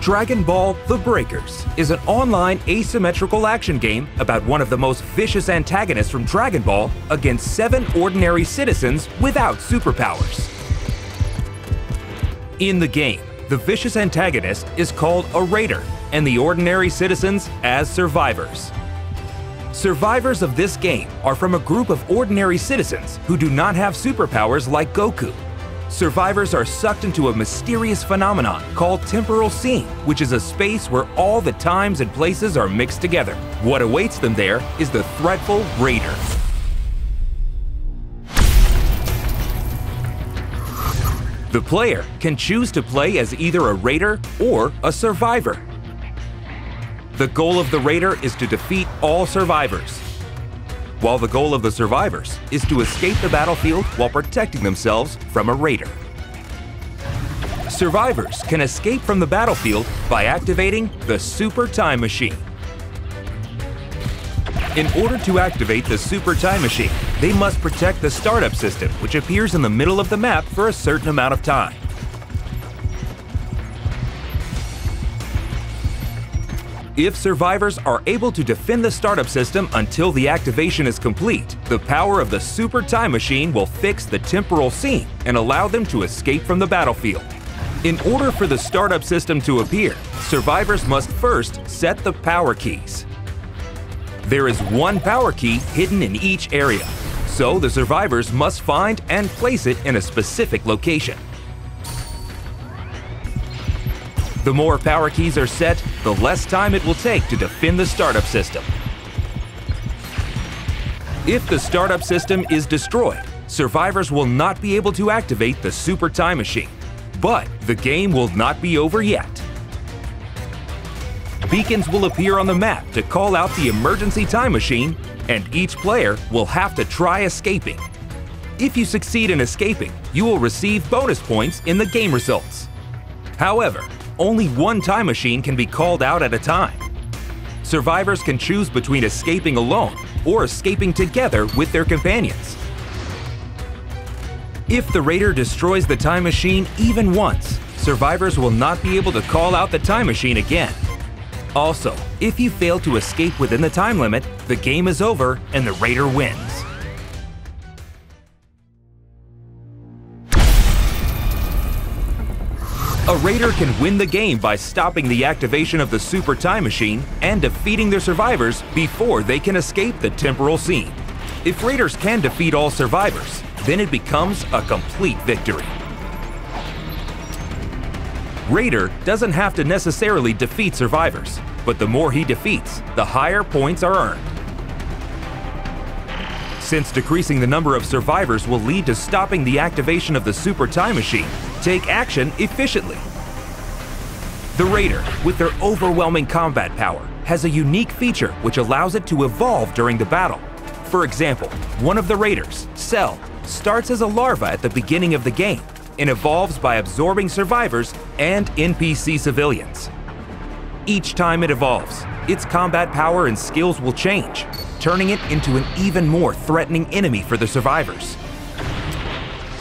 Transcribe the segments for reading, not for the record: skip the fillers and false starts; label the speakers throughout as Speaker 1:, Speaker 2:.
Speaker 1: Dragon Ball: The Breakers is an online asymmetrical action game about one of the most vicious antagonists from Dragon Ball against 7 ordinary citizens without superpowers. In the game, the vicious antagonist is called a Raider, and the ordinary citizens as survivors. Survivors of this game are from a group of ordinary citizens who do not have superpowers like Goku. Survivors are sucked into a mysterious phenomenon called temporal seam, which is a space where all the times and places are mixed together. What awaits them there is the threatful Raider. The player can choose to play as either a Raider or a Survivor. The goal of the Raider is to defeat all survivors, while the goal of the survivors is to escape the battlefield while protecting themselves from a Raider. Survivors can escape from the battlefield by activating the Super Time Machine. In order to activate the Super Time Machine, they must protect the startup system, which appears in the middle of the map for a certain amount of time. If survivors are able to defend the startup system until the activation is complete, the power of the Super Time Machine will fix the temporal seam and allow them to escape from the battlefield. In order for the startup system to appear, survivors must first set the power keys. There is one power key hidden in each area, so the survivors must find and place it in a specific location. The more power keys are set, the less time it will take to defend the startup system. If the startup system is destroyed, survivors will not be able to activate the Super Time Machine. But the game will not be over yet. Beacons will appear on the map to call out the emergency time machine, and each player will have to try escaping. If you succeed in escaping, you will receive bonus points in the game results. However, only one time machine can be called out at a time. Survivors can choose between escaping alone or escaping together with their companions. If the Raider destroys the time machine even once, survivors will not be able to call out the time machine again. Also, if you fail to escape within the time limit, the game is over and the Raider wins. A Raider can win the game by stopping the activation of the Super Time Machine and defeating their survivors before they can escape the temporal seam. If Raiders can defeat all survivors, then it becomes a complete victory. Raider doesn't have to necessarily defeat survivors, but the more he defeats, the higher points are earned. Since decreasing the number of survivors will lead to stopping the activation of the Super Time Machine, take action efficiently. The Raider, with their overwhelming combat power, has a unique feature which allows it to evolve during the battle. For example, one of the Raiders, Cell, starts as a larva at the beginning of the game and evolves by absorbing survivors and NPC civilians. Each time it evolves, its combat power and skills will change, turning it into an even more threatening enemy for the survivors.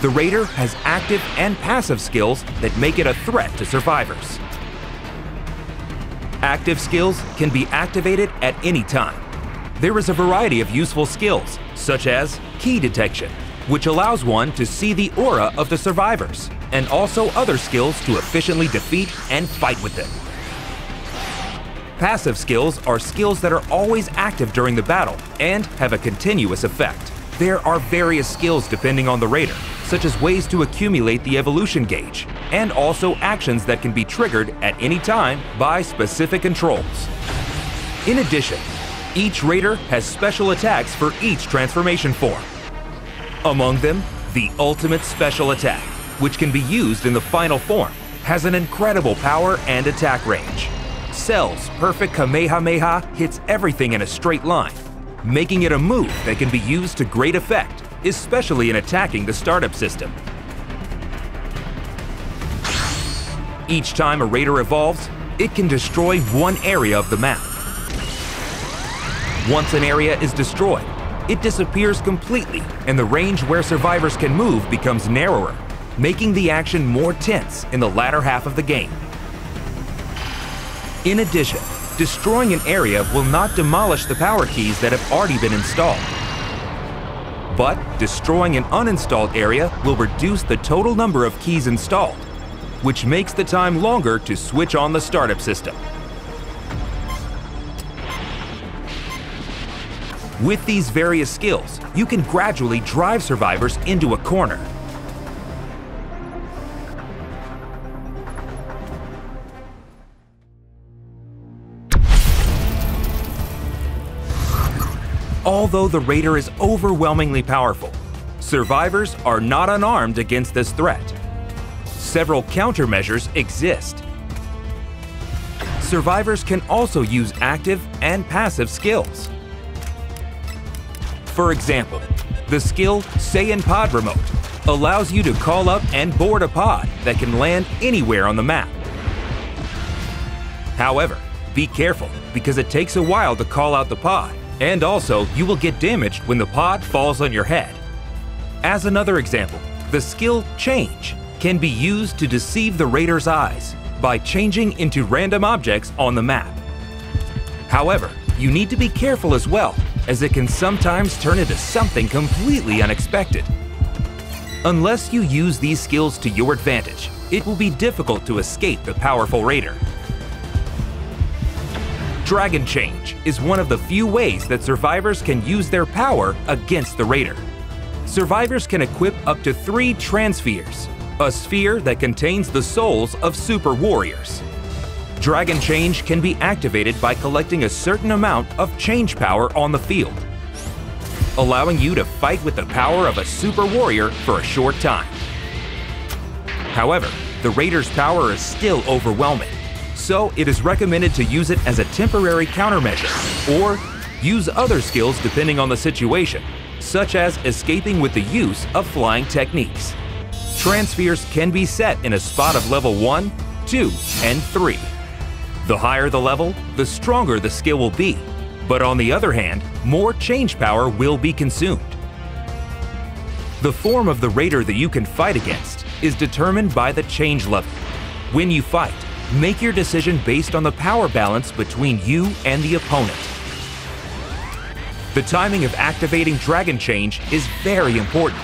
Speaker 1: The Raider has active and passive skills that make it a threat to survivors. Active skills can be activated at any time. There is a variety of useful skills, such as key detection, which allows one to see the aura of the survivors, and also other skills to efficiently defeat and fight with them. Passive skills are skills that are always active during the battle and have a continuous effect. There are various skills depending on the Raider, such as ways to accumulate the evolution gauge, and also actions that can be triggered at any time by specific controls. In addition, each Raider has special attacks for each transformation form. Among them, the Ultimate Special Attack, which can be used in the final form, has an incredible power and attack range. Cell's perfect Kamehameha hits everything in a straight line, making it a move that can be used to great effect, especially in attacking the startup system. Each time a Raider evolves, it can destroy one area of the map. Once an area is destroyed, it disappears completely and the range where survivors can move becomes narrower, making the action more tense in the latter half of the game. In addition, destroying an area will not demolish the power keys that have already been installed. But destroying an uninstalled area will reduce the total number of keys installed, which makes the time longer to switch on the startup system. With these various skills, you can gradually drive survivors into a corner. Although the raider is overwhelmingly powerful, survivors are not unarmed against this threat. Several countermeasures exist. Survivors can also use active and passive skills. For example, the skill Say in Pod Remote allows you to call up and board a pod that can land anywhere on the map. However, be careful because it takes a while to call out the pod, and also you will get damaged when the pod falls on your head. As another example, the skill Change can be used to deceive the raider's eyes by changing into random objects on the map. However, you need to be careful as well, as it can sometimes turn into something completely unexpected. Unless you use these skills to your advantage, it will be difficult to escape the powerful raider. Dragon Change is one of the few ways that survivors can use their power against the raider. Survivors can equip up to 3 Transpheres, a sphere that contains the souls of super warriors. Dragon Change can be activated by collecting a certain amount of change power on the field, allowing you to fight with the power of a super warrior for a short time. However, the raider's power is still overwhelming, so it is recommended to use it as a temporary countermeasure, or use other skills depending on the situation, such as escaping with the use of flying techniques. Transpheres can be set in a spot of level 1, 2, and 3. The higher the level, the stronger the skill will be, but on the other hand, more change power will be consumed. The form of the raider that you can fight against is determined by the change level. When you fight, make your decision based on the power balance between you and the opponent. The timing of activating Dragon Change is very important.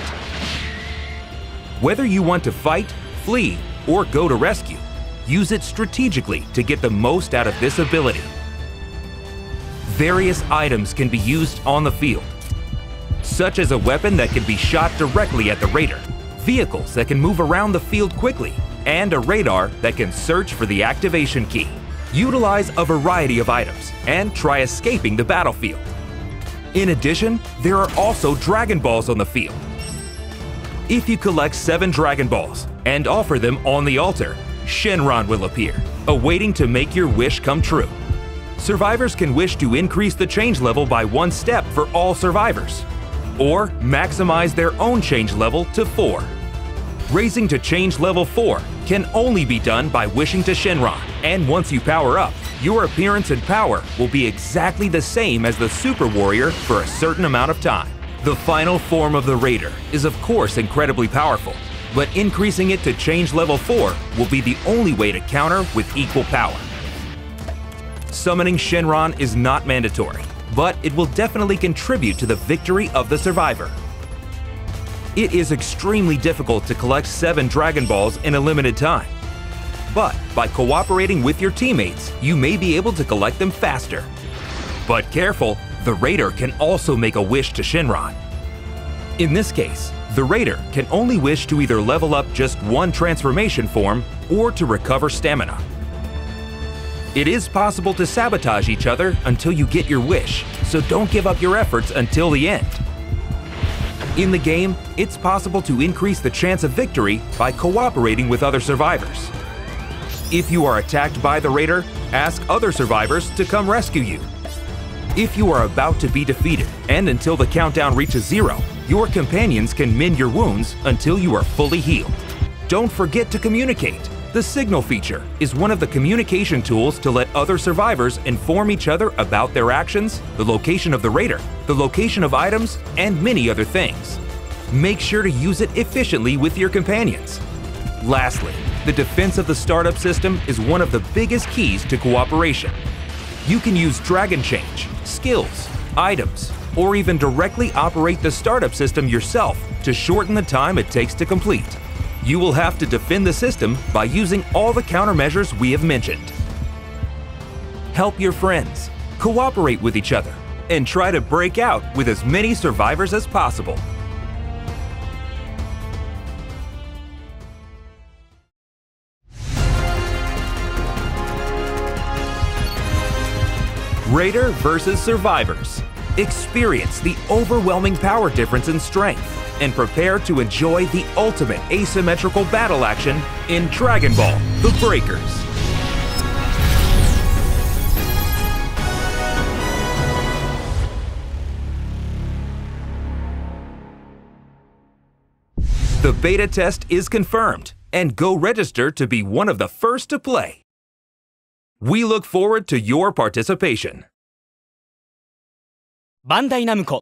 Speaker 1: Whether you want to fight, flee, or go to rescue, use it strategically to get the most out of this ability. Various items can be used on the field, such as a weapon that can be shot directly at the raider, vehicles that can move around the field quickly, and a radar that can search for the activation key. Utilize a variety of items and try escaping the battlefield. In addition, there are also Dragon Balls on the field. If you collect 7 Dragon Balls and offer them on the altar, Shenron will appear, awaiting to make your wish come true. Survivors can wish to increase the change level by 1 step for all survivors, or maximize their own change level to 4. Raising to change level 4 can only be done by wishing to Shenron, and once you power up, your appearance and power will be exactly the same as the Super Warrior for a certain amount of time. The final form of the Raider is of course incredibly powerful, but increasing it to change level 4 will be the only way to counter with equal power. Summoning Shenron is not mandatory, but it will definitely contribute to the victory of the survivor. It is extremely difficult to collect 7 Dragon Balls in a limited time, but by cooperating with your teammates, you may be able to collect them faster. But careful, the Raider can also make a wish to Shenron. In this case, the Raider can only wish to either level up just 1 transformation form or to recover stamina. It is possible to sabotage each other until you get your wish, so don't give up your efforts until the end. In the game, it's possible to increase the chance of victory by cooperating with other survivors. If you are attacked by the Raider, ask other survivors to come rescue you. If you are about to be defeated and until the countdown reaches 0, your companions can mend your wounds until you are fully healed. Don't forget to communicate. The signal feature is one of the communication tools to let other survivors inform each other about their actions, the location of the Raider, the location of items, and many other things. Make sure to use it efficiently with your companions. Lastly, The defense of the startup system is one of the biggest keys to cooperation. You can use Dragon Change, skills, items, or even directly operate the startup system yourself to shorten the time it takes to complete. You will have to defend the system by using all the countermeasures we have mentioned. Help your friends, cooperate with each other, and try to break out with as many survivors as possible. Raider versus Survivors. Experience the overwhelming power difference in strength and prepare to enjoy the ultimate asymmetrical battle action in Dragon Ball: The Breakers. The beta test is confirmed, and go register to be one of the first to play. We look forward to your participation.
Speaker 2: バンダイナムコ